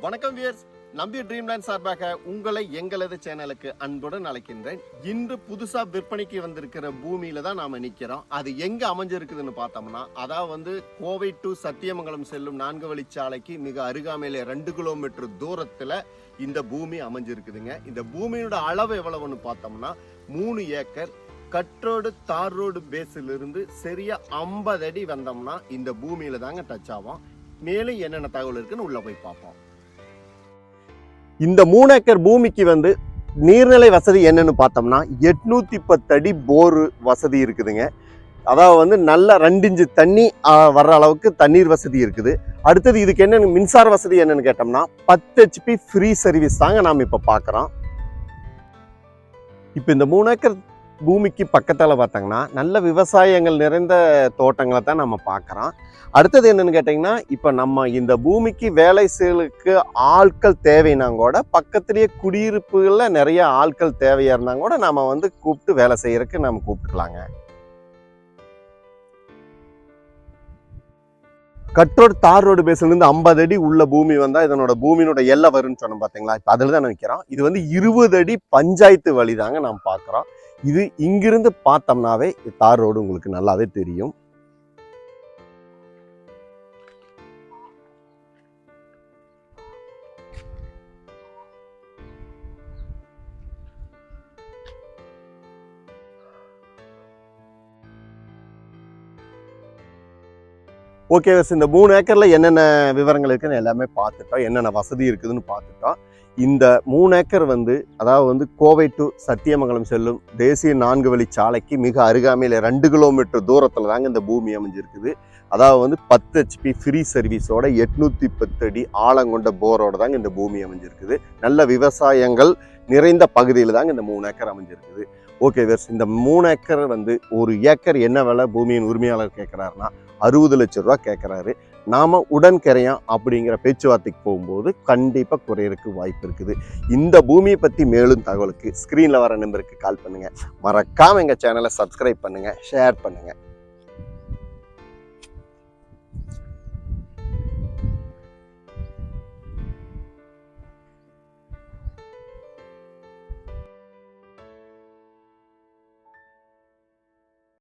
வணக்கம் வியர்ஸ், நம்பி ட்ரீம்லேண்ட் சார்பாக உங்களை எங்களது சேனலுக்கு அன்புடன் அழைக்கின்றேன். இன்று புதுசா விற்பனைக்கு வந்திருக்கிற பூமியில தான் நாம நிக்கிறோம். அது எங்க அமைஞ்சிருக்குதுன்னு பார்த்தோம்னா, அதாவது கோவை டு சத்தியமங்கலம் செல்லும் 4 வழிச்சாலைக்கு மிக அருகாமையிலே 2 கிலோமீட்டர் தூரத்துல இந்த பூமி அமைஞ்சிருக்குதுங்க. இந்த பூமியோட அளவு எவ்வளவுன்னு பார்த்தோம்னா 3 ஏக்கர். கட்ரோடு தார் ரோடு பேஸில் இருந்து சரியா 50 அடி வந்தோம்னா இந்த பூமியில தாங்க டச் ஆகும். மேலும் என்னென்ன தகவல் இருக்குன்னு உள்ள போய் பார்ப்போம். இந்த 3 ஏக்கர் பூமிக்கு நீர்நிலை வசதி என்னன்னு பார்த்தோம்னா 810 அடி போர் வசதி இருக்குதுங்க. அதாவது நல்ல 2 இன்ச்சு தண்ணி வர்ற அளவுக்கு தண்ணீர் வசதி இருக்குது. அடுத்தது இதுக்கு என்னென்னு மின்சார வசதி என்னன்னு கேட்டோம்னா 10 HP ஃப்ரீ சர்வீஸ் தாங்க நாம் இப்போ பார்க்குறோம். இப்போ இந்த 3 ஏக்கர் பூமிக்கு பக்கத்தில் பார்த்தாங்கன்னா நல்ல விவசாயங்கள் நிறைந்த தோட்டங்களை தான் நம்ம பார்க்குறோம். அடுத்தது என்னன்னு கேட்டிங்கன்னா, இப்போ நம்ம இந்த பூமிக்கு வேலை செயலுக்கு ஆட்கள் தேவைன்னா கூட பக்கத்துலேயே குடியிருப்புகளில் நிறைய ஆட்கள் தேவையாக இருந்தாங்க கூட நம்ம கூப்பிட்டு வேலை செய்யறதுக்கு நம்ம கூப்பிட்டுக்கலாங்க. கட்ரோடு தார் ரோடு பேஸ்லேருந்து 50 அடி உள்ள பூமி வந்தால் இதனோட பூமியினோட எல்லை வரும்னு சொன்னோம் பார்த்தீங்களா. இப்போ அதில் தான் நிற்கிறோம். இது 20 அடி பஞ்சாயத்து வழி தாங்க நம்ம பார்க்குறோம். இது இங்கிருந்து பார்த்தோம்னாவே தார் ரோடு உங்களுக்கு நல்லாவே தெரியும். ஓகே, இந்த 3 ஏக்கரில் என்னென்ன விவரங்கள் இருக்குன்னு எல்லாமே பார்த்துட்டோம். என்னென்ன வசதி இருக்குதுன்னு பார்த்துட்டோம். இந்த 3 ஏக்கர் அதாவது கோவை டு சத்தியமங்கலம் செல்லும் தேசிய 4 வழிச்சாலைக்கு மிக அருகாமையில் 2 கிலோமீட்டர் தூரத்தில் தாங்க இந்த பூமி அமைஞ்சிருக்குது. அதாவது 10 HP ஃப்ரீ சர்வீஸோட 810 அடி ஆழங்கொண்ட போரோட தாங்க இந்த பூமி அமைஞ்சிருக்குது. நல்ல விவசாயங்கள் நிறைந்த பகுதியில் தாங்க இந்த 3 ஏக்கர் அமைஞ்சிருக்குது. ஓகே வேர்ஸ், இந்த 3 ஏக்கர் 1 ஏக்கர் என்ன விலை பூமியின் உரிமையாளர் கேட்குறாருன்னா 60 லட்சம் ரூபா கேட்குறாரு. நாம் உடன் கரையான் அப்படிங்கிற பேச்சுவார்த்தைக்கு போகும்போது கண்டிப்பாக குறையறதுக்கு வாய்ப்பு இருக்குது. இந்த பூமியை பற்றி மேலும் தகவலுக்கு ஸ்க்ரீனில் வர நம்பருக்கு கால் பண்ணுங்கள். மறக்காமல் எங்கள் சேனலை சப்ஸ்கிரைப் பண்ணுங்கள், ஷேர் பண்ணுங்கள்.